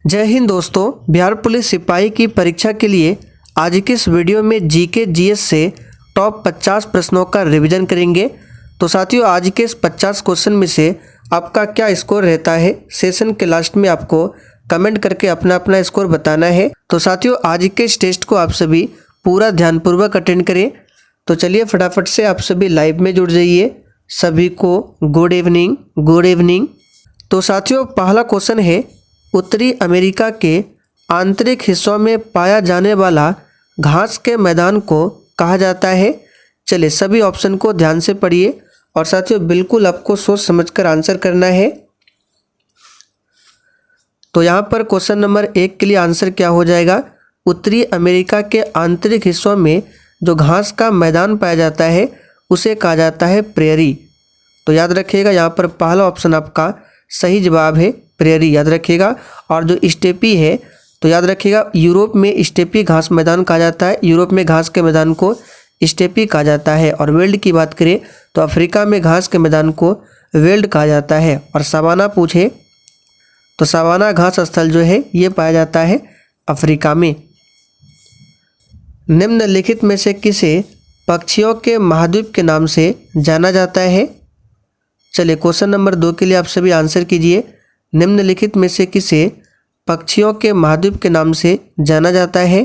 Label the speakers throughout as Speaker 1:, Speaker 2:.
Speaker 1: जय हिंद दोस्तों। बिहार पुलिस सिपाही की परीक्षा के लिए आज की इस वीडियो में जीके जीएस से टॉप 50 प्रश्नों का रिवीजन करेंगे। तो साथियों, आज के इस 50 क्वेश्चन में से आपका क्या स्कोर रहता है, सेशन के लास्ट में आपको कमेंट करके अपना अपना स्कोर बताना है। तो साथियों, आज के इस टेस्ट को आप सभी पूरा ध्यानपूर्वक अटेंड करें। तो चलिए फटाफट से आप सभी लाइव में जुड़ जाइए। सभी को गुड इवनिंग, गुड इवनिंग। तो साथियों, पहला क्वेश्चन है, उत्तरी अमेरिका के आंतरिक हिस्सों में पाया जाने वाला घास के मैदान को कहा जाता है। चलिए सभी ऑप्शन को ध्यान से पढ़िए और साथियों बिल्कुल आपको सोच समझकर आंसर करना है। तो यहाँ पर क्वेश्चन नंबर 1 के लिए आंसर क्या हो जाएगा, उत्तरी अमेरिका के आंतरिक हिस्सों में जो घास का मैदान पाया जाता है उसे कहा जाता है प्रेरी। तो याद रखिएगा, यहाँ पर पहला ऑप्शन आपका सही जवाब है, प्रेरी, याद रखिएगा। और जो स्टेपी है तो याद रखिएगा, यूरोप में स्टेपी घास मैदान कहा जाता है। यूरोप में घास के मैदान को स्टेपी कहा जाता है। और वेल्ड की बात करें तो अफ्रीका में घास के मैदान को वेल्ड कहा जाता है। और सवाना पूछे तो सवाना घास स्थल जो है ये पाया जाता है अफ्रीका में। निम्नलिखित में से किसे पक्षियों के महाद्वीप के नाम से जाना जाता है। चलिए क्वेश्चन नंबर 2 के लिए आप सभी आंसर कीजिए। निम्नलिखित में से किसे पक्षियों के महाद्वीप के नाम से जाना जाता है।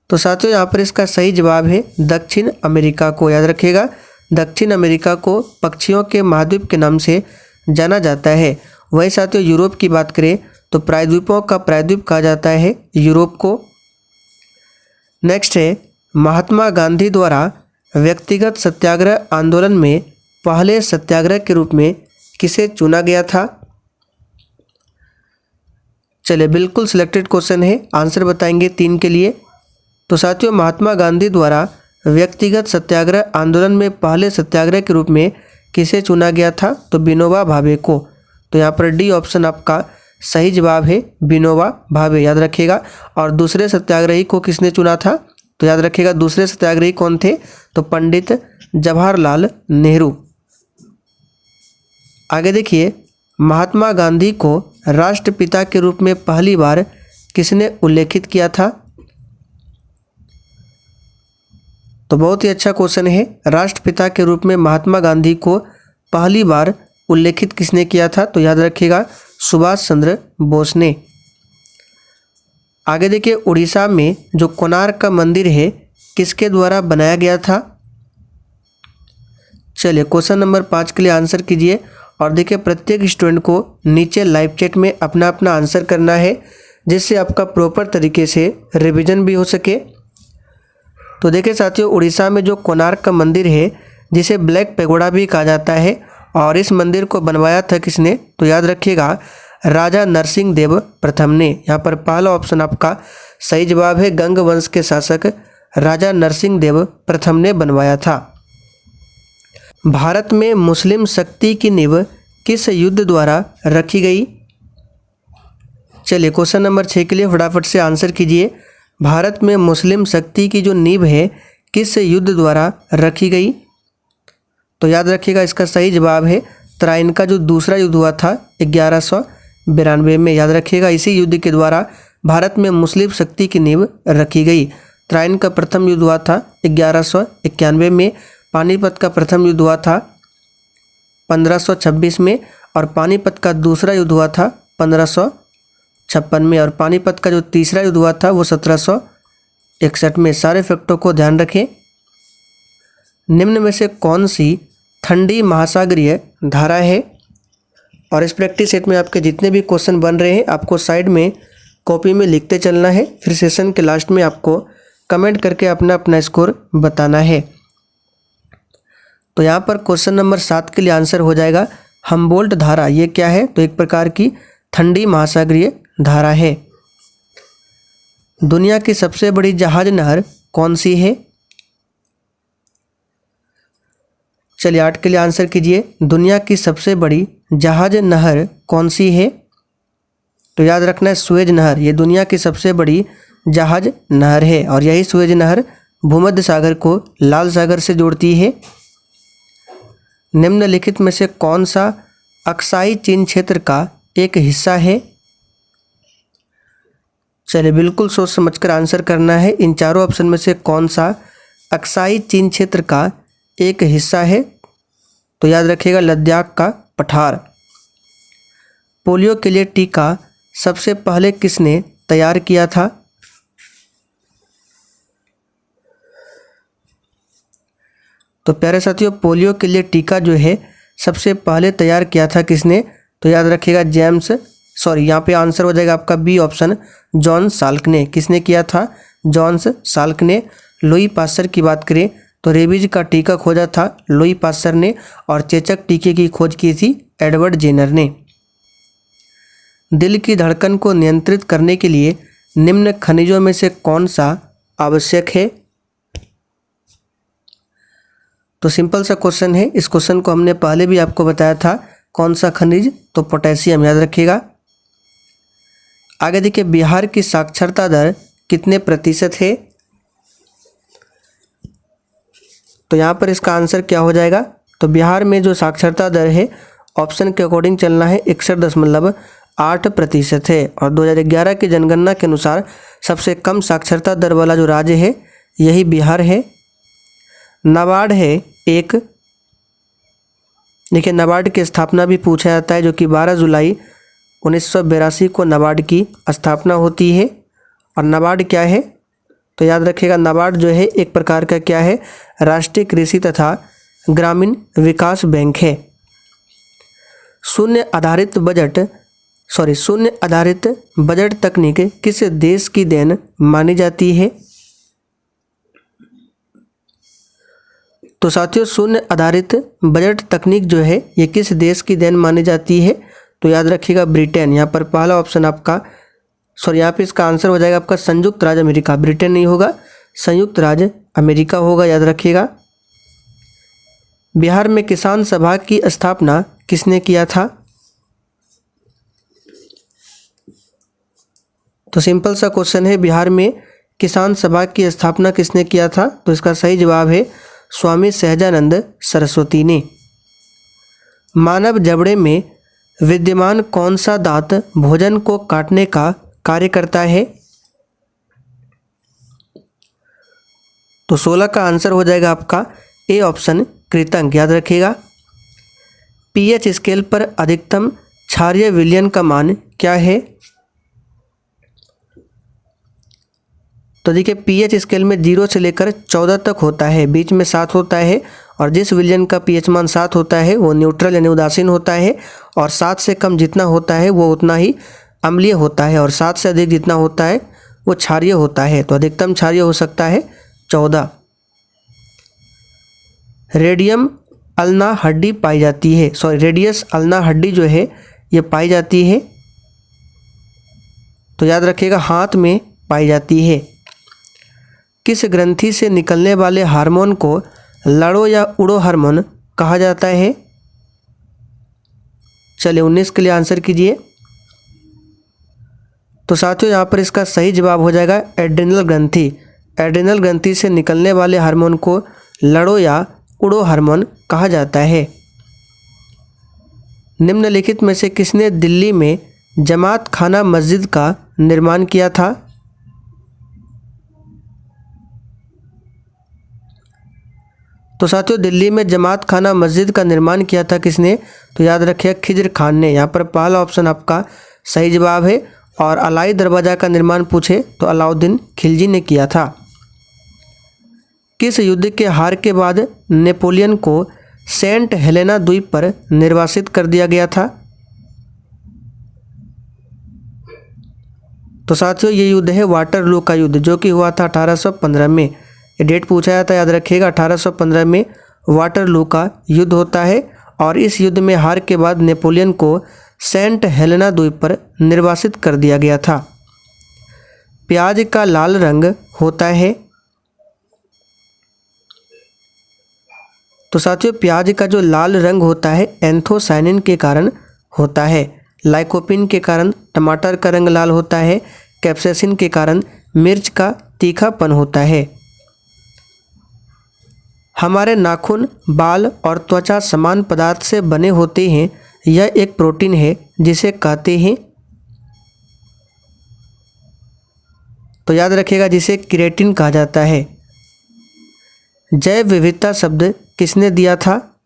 Speaker 1: तो साथियों यहाँ पर इसका सही जवाब है दक्षिण अमेरिका को, याद रखिएगा। दक्षिण अमेरिका को पक्षियों के महाद्वीप के नाम से जाना जाता है। वही साथियों यूरोप की बात करें तो प्रायद्वीपों का प्रायद्वीप कहा जाता है यूरोप को। नेक्स्ट है, महात्मा गांधी द्वारा व्यक्तिगत सत्याग्रह आंदोलन में पहले सत्याग्रह के रूप में किसे चुना गया था। चलिए बिल्कुल सिलेक्टेड क्वेश्चन है, आंसर बताएंगे 3 के लिए। तो साथियों, महात्मा गांधी द्वारा व्यक्तिगत सत्याग्रह आंदोलन में पहले सत्याग्रह के रूप में किसे चुना गया था, तो विनोबा भावे को। तो यहाँ पर डी ऑप्शन आपका सही जवाब है, विनोबा भावे, याद रखिएगा। और दूसरे सत्याग्रही को किसने चुना था, तो याद रखिएगा दूसरे सत्याग्रही कौन थे, तो पंडित जवाहरलाल नेहरू। आगे देखिए, महात्मा गांधी को राष्ट्रपिता के रूप में पहली बार किसने उल्लेखित किया था। तो बहुत ही अच्छा क्वेश्चन है, राष्ट्रपिता के रूप में महात्मा गांधी को पहली बार उल्लेखित किसने किया था, तो याद रखिएगा सुभाष चंद्र बोस ने। आगे देखिए, उड़ीसा में जो कोणार्क का मंदिर है किसके द्वारा बनाया गया था। चलिए क्वेश्चन नंबर 5 के लिए आंसर कीजिए। और देखिए प्रत्येक स्टूडेंट को नीचे लाइव चैट में अपना अपना आंसर करना है, जिससे आपका प्रॉपर तरीके से रिवीजन भी हो सके। तो देखिए साथियों, उड़ीसा में जो कोणार्क का मंदिर है जिसे ब्लैक पैगोडा भी कहा जाता है, और इस मंदिर को बनवाया था किसने, तो याद रखिएगा राजा नरसिंह देव प्रथम ने। यहाँ पर पहला ऑप्शन आपका सही जवाब है, गंग वंश के शासक राजा नरसिंह देव प्रथम ने बनवाया था। भारत में मुस्लिम शक्ति की नींव किस युद्ध द्वारा रखी गई। चलिए क्वेश्चन नंबर 6 के लिए फटाफट से आंसर कीजिए। भारत में मुस्लिम शक्ति की जो नींव है किस युद्ध द्वारा रखी गई। तो याद रखिएगा इसका सही जवाब है तराइन का जो दूसरा युद्ध हुआ था 1192 में, याद रखिएगा इसी युद्ध के द्वारा भारत में मुस्लिम शक्ति की नींव रखी गई। तराइन का प्रथम युद्ध हुआ था 1191 में, पानीपत का प्रथम युद्ध हुआ था 1526 में, और पानीपत का दूसरा युद्ध हुआ था 1556 में, और पानीपत का जो तीसरा युद्ध हुआ था वो 1761 में। सारे फैक्टों को ध्यान रखें। निम्न में से कौन सी ठंडी महासागरीय धारा है। और इस प्रैक्टिस सेट में आपके जितने भी क्वेश्चन बन रहे हैं आपको साइड में कॉपी में लिखते चलना है, फिर सेशन के लास्ट में आपको कमेंट करके अपना अपना स्कोर बताना है। तो यहाँ पर क्वेश्चन नंबर 7 के लिए आंसर हो जाएगा हम्बोल्ट धारा। ये क्या है, तो एक प्रकार की ठंडी महासागरीय धारा है। दुनिया की सबसे बड़ी जहाज नहर कौन सी है। चलिए 8 के लिए आंसर कीजिए। दुनिया की सबसे बड़ी जहाज नहर कौन सी है। तो याद रखना है सुएज नहर, ये दुनिया की सबसे बड़ी जहाज नहर है। और यही सुएज नहर भूमध्य सागर को लाल सागर से जोड़ती है। निम्नलिखित में से कौन सा अक्साई चीन क्षेत्र का एक हिस्सा है। चलिए बिल्कुल सोच समझकर आंसर करना है। इन चारों ऑप्शन में से कौन सा अक्साई चीन क्षेत्र का एक हिस्सा है? तो याद रखिएगा लद्दाख का पठार। पोलियो के लिए टीका सबसे पहले किसने तैयार किया था? तो प्यारे साथियों, पोलियो के लिए टीका जो है सबसे पहले तैयार किया था किसने? तो याद रखिएगा यहाँ पे आंसर हो जाएगा आपका बी ऑप्शन, जॉन साल्क ने। किसने किया था? जॉन साल्क ने। लुई पास्चर की बात करें तो रेबीज का टीका खोजा था लुई पास्चर ने, और चेचक टीके की खोज की थी एडवर्ड जेनर ने। दिल की धड़कन को नियंत्रित करने के लिए निम्न खनिजों में से कौन सा आवश्यक है? तो सिंपल सा क्वेश्चन है। इस क्वेश्चन को हमने पहले भी आपको बताया था। कौन सा खनिज? तो पोटेशियम, याद रखिएगा। आगे देखिए, बिहार की साक्षरता दर कितने प्रतिशत है? तो यहाँ पर इसका आंसर क्या हो जाएगा? तो बिहार में जो साक्षरता दर है ऑप्शन के अकॉर्डिंग चलना है 61.8% है। और 2011 की जनगणना के अनुसार सबसे कम साक्षरता दर वाला जो राज्य है यही बिहार है। नाबार्ड है एक, देखिए नाबार्ड की स्थापना भी पूछा जाता है, जो कि 12 जुलाई 1982 को नाबार्ड की स्थापना होती है। और नाबार्ड क्या है? तो याद रखिएगा नाबार्ड जो है एक प्रकार का क्या है? राष्ट्रीय कृषि तथा ग्रामीण विकास बैंक है। शून्य आधारित बजट तकनीक किस देश की देन मानी जाती है? तो साथियों, शून्य आधारित बजट तकनीक जो है ये किस देश की देन मानी जाती है? तो याद रखिएगा ब्रिटेन। यहाँ पर पहला ऑप्शन आपका यहाँ पे इसका आंसर हो जाएगा आपका संयुक्त राज्य अमेरिका। ब्रिटेन नहीं होगा, संयुक्त राज्य अमेरिका होगा, याद रखिएगा। बिहार में किसान सभा की स्थापना किसने किया था? तो सिंपल सा क्वेश्चन है, बिहार में किसान सभा की स्थापना किसने किया था? तो इसका सही जवाब है स्वामी सहजानंद सरस्वती ने। मानव जबड़े में विद्यमान कौन सा दांत भोजन को काटने का कार्य करता है? तो 16 का आंसर हो जाएगा आपका ए ऑप्शन, कृतंक, याद रखिएगा। पीएच स्केल पर अधिकतम क्षारीय विलयन का मान क्या है? तो देखिए पीएच स्केल में 0 से लेकर 14 तक होता है, बीच में 7 होता है। और जिस विलयन का पीएच मान 7 होता है वो न्यूट्रल यानी उदासीन होता है, और 7 से कम जितना होता है वो उतना ही अम्लीय होता है, और 7 से अधिक जितना होता है वो क्षारीय होता है। तो अधिकतम क्षारीय हो सकता है 14। रेडियस अल्ना हड्डी पाई जाती है, रेडियस अल्ना हड्डी जो है ये पाई जाती है, तो याद रखिएगा हाथ में पाई जाती है। किस ग्रंथि से निकलने वाले हार्मोन को लड़ो या उड़ो हार्मोन कहा जाता है? चलिए 19 के लिए आंसर कीजिए। तो साथियों यहाँ पर इसका सही जवाब हो जाएगा एड्रिनल ग्रंथि। एड्रिनल ग्रंथि से निकलने वाले हार्मोन को लड़ो या उड़ो हार्मोन कहा जाता है। निम्नलिखित में से किसने दिल्ली में जमात खाना मस्जिद का निर्माण किया था? तो साथियों दिल्ली में जमात खाना मस्जिद का निर्माण किया था किसने? तो याद रखिए खिज्र खान ने। यहाँ पर पहला ऑप्शन आपका सही जवाब है। और अलाई दरवाज़ा का निर्माण पूछे तो अलाउद्दीन खिलजी ने किया था। किस युद्ध के हार के बाद नेपोलियन को सेंट हेलेना द्वीप पर निर्वासित कर दिया गया था? तो साथियों ये युद्ध है वाटरलू का युद्ध, जो कि हुआ था 1815 में। ये डेट पूछा जाता है, याद रखिएगा 1815 में वाटरलू का युद्ध होता है। और इस युद्ध में हार के बाद नेपोलियन को सेंट हेलेना द्वीप पर निर्वासित कर दिया गया था। प्याज का लाल रंग होता है? तो साथियों प्याज का जो लाल रंग होता है एंथोसायनिन के कारण होता है। लाइकोपिन के कारण टमाटर का रंग लाल होता है। कैप्साइसिन के कारण मिर्च का तीखापन होता है। हमारे नाखून, बाल और त्वचा समान पदार्थ से बने होते हैं। यह एक प्रोटीन है जिसे कहते हैं। तो याद रखिएगा जिसे केराटिन कहा जाता है। जैव विविधता शब्द किसने दिया था?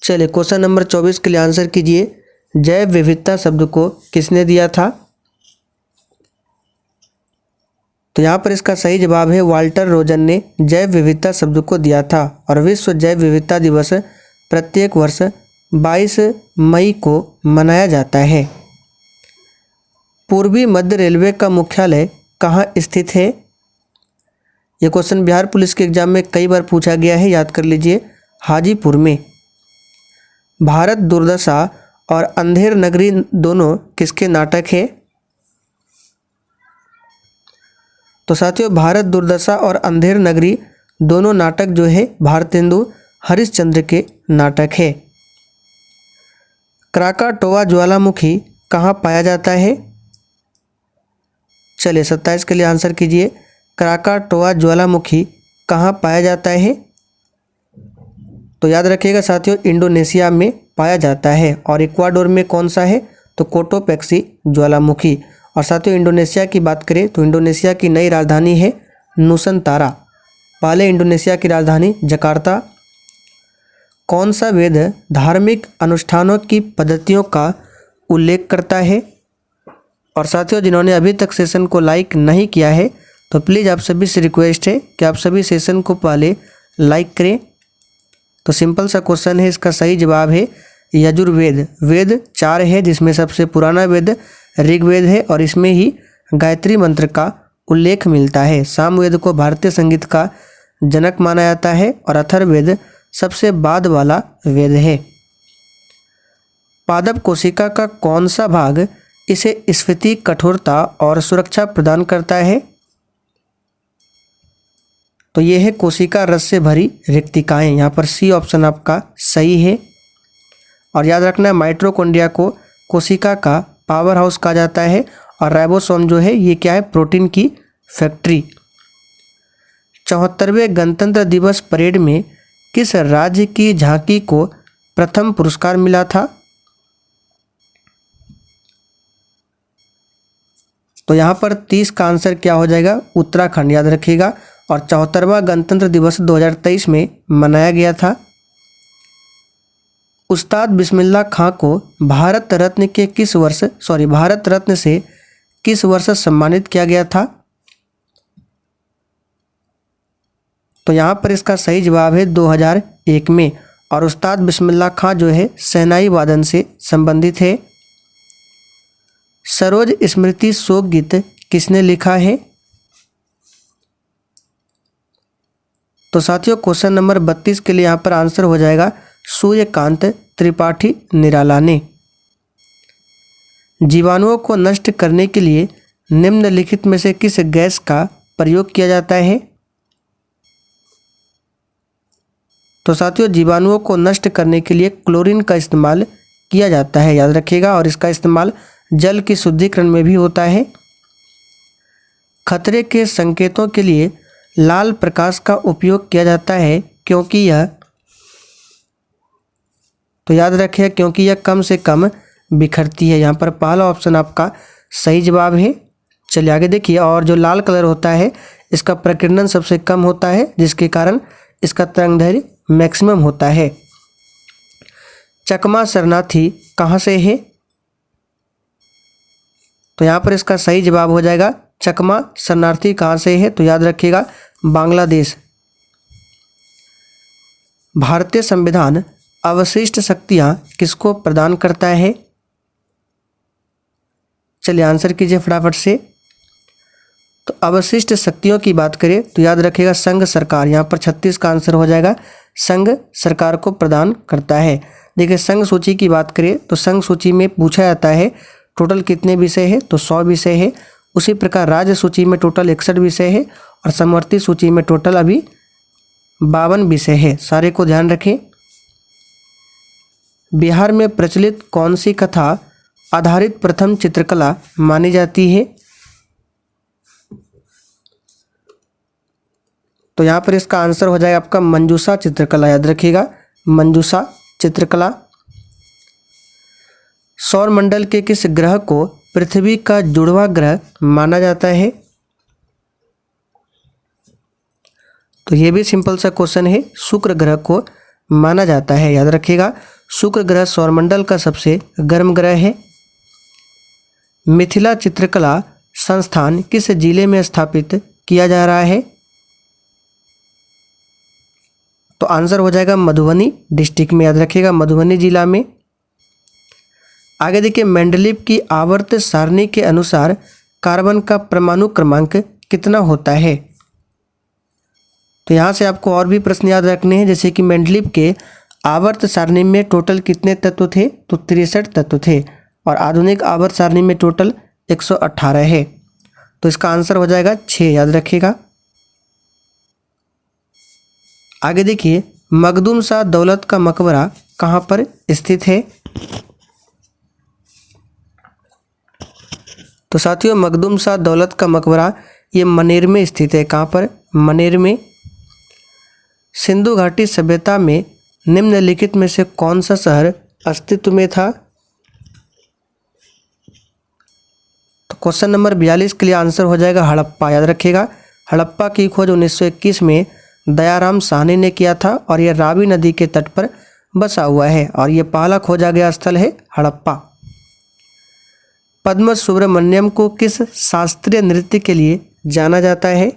Speaker 1: चलिए क्वेश्चन नंबर 24 के लिए आंसर कीजिए। जैव विविधता शब्द को किसने दिया था? तो यहाँ पर इसका सही जवाब है वाल्टर रोजन ने जैव विविधता शब्द को दिया था। और विश्व जैव विविधता दिवस प्रत्येक वर्ष 22 मई को मनाया जाता है। पूर्वी मध्य रेलवे का मुख्यालय कहाँ स्थित है? ये क्वेश्चन बिहार पुलिस के एग्जाम में कई बार पूछा गया है, याद कर लीजिए। हाजीपुर में। भारत दुर्दशा और अंधेर नगरी दोनों किसके नाटक है? तो साथियों भारत दुर्दशा और अंधेर नगरी दोनों नाटक जो है भारतेंदु हरिश्चंद्र के नाटक है। क्राकाटोआ ज्वालामुखी कहाँ पाया जाता है? चलिए 27 के लिए आंसर कीजिए। क्राकाटोआ ज्वालामुखी कहाँ पाया जाता है? तो याद रखिएगा साथियों इंडोनेशिया में पाया जाता है। और इक्वाडोर में कौन सा है? तो कोटोपैक्सी ज्वालामुखी। और साथियों इंडोनेशिया की बात करें तो इंडोनेशिया की नई राजधानी है नुसंतारा। पहले इंडोनेशिया की राजधानी जकार्ता। कौन सा वेद धार्मिक अनुष्ठानों की पद्धतियों का उल्लेख करता है? और साथियों जिन्होंने अभी तक सेशन को लाइक नहीं किया है तो प्लीज़ आप सभी से रिक्वेस्ट है कि आप सभी सेशन को पहले लाइक करें। तो सिंपल सा क्वेश्चन है, इसका सही जवाब है यजुर्वेद। वेद 4 है जिसमें सबसे पुराना वेद ऋग्वेद है और इसमें ही गायत्री मंत्र का उल्लेख मिलता है। सामवेद को भारतीय संगीत का जनक माना जाता है और अथर्ववेद सबसे बाद वाला वेद है। पादप कोशिका का कौन सा भाग इसे स्फीति, कठोरता और सुरक्षा प्रदान करता है? तो ये है कोशिका रस से भरी रिक्तिकाएं। यहाँ पर सी ऑप्शन आपका सही है। और याद रखना माइटोकॉन्ड्रिया को कोशिका का पावर हाउस कहा जाता है और राइबोसोम जो है ये क्या है? प्रोटीन की फैक्ट्री। 74वें गणतंत्र दिवस परेड में किस राज्य की झांकी को प्रथम पुरस्कार मिला था? तो यहाँ पर 30 का आंसर क्या हो जाएगा? उत्तराखंड, याद रखिएगा। और 74वां गणतंत्र दिवस 2023 में मनाया गया था। उस्ताद बिस्मिल्लाह खां को भारत रत्न से किस वर्ष सम्मानित किया गया था? तो यहाँ पर इसका सही जवाब है 2001 में। और उस्ताद बिस्मिल्लाह खां जो है शहनाई वादन से संबंधित है। सरोज स्मृति शोक गीत किसने लिखा है? तो साथियों क्वेश्चन नंबर 32 के लिए यहाँ पर आंसर हो जाएगा सूर्यकांत त्रिपाठी निराला ने। जीवाणुओं को नष्ट करने के लिए निम्नलिखित में से किस गैस का प्रयोग किया जाता है? तो साथियों जीवाणुओं को नष्ट करने के लिए क्लोरीन का इस्तेमाल किया जाता है, याद रखिएगा। और इसका इस्तेमाल जल की शुद्धिकरण में भी होता है। खतरे के संकेतों के लिए लाल प्रकाश का उपयोग किया जाता है क्योंकि यह, तो याद रखिए क्योंकि यह कम से कम बिखरती है। यहाँ पर पहला ऑप्शन आपका सही जवाब है। चलिए आगे देखिए। और जो लाल कलर होता है इसका प्रकीर्णन सबसे कम होता है जिसके कारण इसका तरंगदैर्घ्य मैक्सिमम होता है। चकमा शरणार्थी कहाँ से है? तो यहाँ पर इसका सही जवाब हो जाएगा चकमा शरणार्थी कहाँ से है? तो याद रखिएगा बांग्लादेश। भारतीय संविधान अवशिष्ट शक्तियाँ किसको प्रदान करता है? चलिए आंसर कीजिए फटाफट से। तो अवशिष्ट शक्तियों की बात करें तो याद रखिएगा संघ सरकार। यहाँ पर 36 का आंसर हो जाएगा संघ सरकार को प्रदान करता है। देखिए संघ सूची की बात करें तो संघ सूची में पूछा जाता है टोटल कितने विषय है? तो 100 विषय है। उसी प्रकार राज्य सूची में टोटल 61 विषय है और समवर्ती सूची में टोटल अभी 52 विषय है। सारे को ध्यान रखें। बिहार में प्रचलित कौन सी कथा आधारित प्रथम चित्रकला मानी जाती है? तो यहाँ पर इसका आंसर हो जाएगा आपका मंजूषा चित्रकला, याद रखिएगा मंजूषा चित्रकला। सौर मंडल के किस ग्रह को पृथ्वी का जुड़वा ग्रह माना जाता है? तो ये भी सिंपल सा क्वेश्चन है, शुक्र ग्रह को माना जाता है, याद रखिएगा। शुक्र ग्रह सौरमंडल का सबसे गर्म ग्रह है। मिथिला चित्रकला संस्थान किस जिले में स्थापित किया जा रहा है? तो आंसर हो जाएगा मधुबनी डिस्ट्रिक्ट में, याद रखिएगा, मधुबनी जिला में। आगे देखिए, मेंडलीव की आवर्त सारणी के अनुसार कार्बन का परमाणु क्रमांक कितना होता है? तो यहाँ से आपको और भी प्रश्न याद रखने हैं, जैसे कि मेंडलीव के आवर्त सारणी में टोटल कितने तत्व थे? तो 63 तत्व थे, और आधुनिक आवर्त सारणी में टोटल 118 है। तो इसका आंसर हो जाएगा 6, याद रखिएगा। आगे देखिए, मखदूम शाह दौलत का मकबरा कहाँ पर स्थित है? तो साथियों, मखदूम शाह दौलत का मकबरा ये मनेर में स्थित है। कहाँ पर? मनेर में। सिंधु घाटी सभ्यता में निम्नलिखित में से कौन सा शहर अस्तित्व में था? तो क्वेश्चन नंबर 42 के लिए आंसर हो जाएगा हड़प्पा, याद रखिएगा। हड़प्पा की खोज 1921 में दयाराम साहनी ने किया था, और यह रावी नदी के तट पर बसा हुआ है, और यह पहला खोजा गया स्थल है हड़प्पा। पद्म सुब्रमण्यम को किस शास्त्रीय नृत्य के लिए जाना जाता है?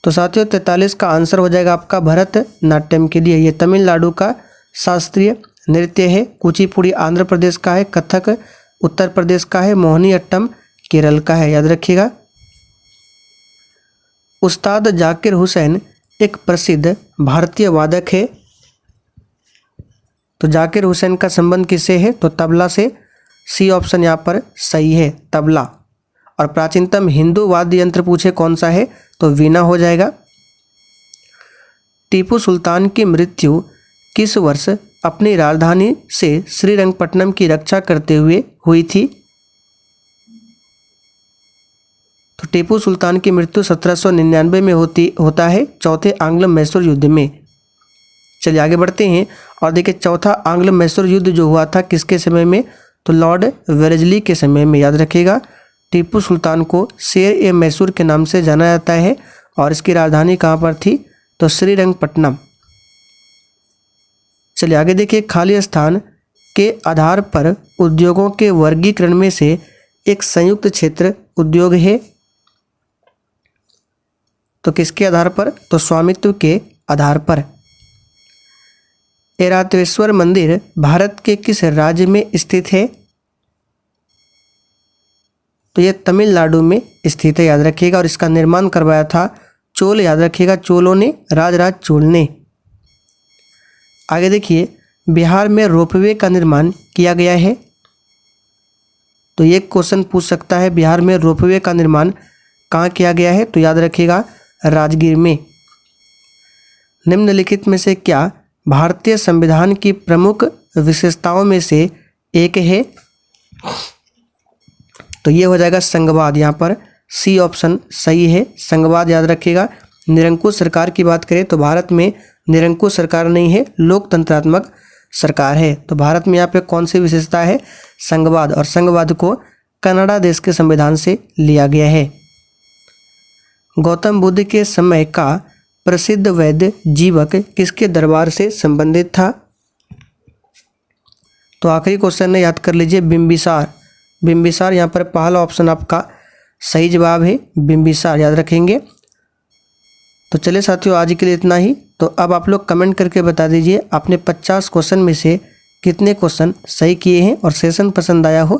Speaker 1: तो साथियों, 43 का आंसर हो जाएगा आपका भरतनाट्यम के लिए। ये तमिलनाडु का शास्त्रीय नृत्य है। कुचिपुड़ी आंध्र प्रदेश का है, कथक उत्तर प्रदेश का है, मोहिनीअट्टम केरल का है, याद रखिएगा। उस्ताद जाकिर हुसैन एक प्रसिद्ध भारतीय वादक है। तो जाकिर हुसैन का संबंध किससे है? तो तबला से। सी ऑप्शन यहाँ पर सही है, तबला। और प्राचीनतम हिंदू वाद्य यंत्र पूछे कौन सा है? तो वीणा हो जाएगा। टीपू सुल्तान की मृत्यु किस वर्ष अपनी राजधानी से श्रीरंगपट्टनम की रक्षा करते हुए हुई थी? तो टीपू सुल्तान की मृत्यु 1799 में होता है, चौथे आंग्ल मैसूर युद्ध में। चलिए आगे बढ़ते हैं और देखिए, चौथा आंग्ल मैसूर युद्ध जो हुआ था किसके समय में? तो लॉर्ड वेलेस्ली के समय में, याद रखिएगा। टीपू सुल्तान को शेर ए मैसूर के नाम से जाना जाता है, और इसकी राजधानी कहाँ पर थी? तो श्रीरंगपट्टनम। चलिए आगे देखिए, खाली स्थान के आधार पर उद्योगों के वर्गीकरण में से एक संयुक्त क्षेत्र उद्योग है। तो किसके आधार पर? तो स्वामित्व के आधार पर। ऐरावतेश्वर मंदिर भारत के किस राज्य में स्थित है? तो ये तमिलनाडु में स्थित है, याद रखिएगा। और इसका निर्माण करवाया था चोल, याद रखिएगा, चोलों ने, राजराज चोल ने। आगे देखिए, बिहार में रोपवे का निर्माण किया गया है। तो ये क्वेश्चन पूछ सकता है, बिहार में रोपवे का निर्माण कहाँ किया गया है? तो याद रखिएगा, राजगीर में। निम्नलिखित में से क्या भारतीय संविधान की प्रमुख विशेषताओं में से एक है? तो ये हो जाएगा संघवाद, यहाँ पर सी ऑप्शन सही है, संघवाद, याद रखिएगा। निरंकुश सरकार की बात करें तो भारत में निरंकुश सरकार नहीं है, लोकतंत्रात्मक सरकार है। तो भारत में यहाँ पे कौन सी विशेषता है? संघवाद, और संघवाद को कनाडा देश के संविधान से लिया गया है। गौतम बुद्ध के समय का प्रसिद्ध वैद्य जीवक किसके दरबार से संबंधित था? तो आखिरी क्वेश्चन है, याद कर लीजिए, बिंबिसार। बिंबिसार यहाँ पर पहला ऑप्शन आपका सही जवाब है, बिंबिसार, याद रखेंगे। तो चलिए साथियों, आज के लिए इतना ही। तो अब आप लोग कमेंट करके बता दीजिए आपने 50 क्वेश्चन में से कितने क्वेश्चन सही किए हैं, और सेशन पसंद आया हो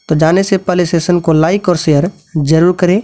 Speaker 1: तो जाने से पहले सेशन को लाइक और शेयर जरूर करें।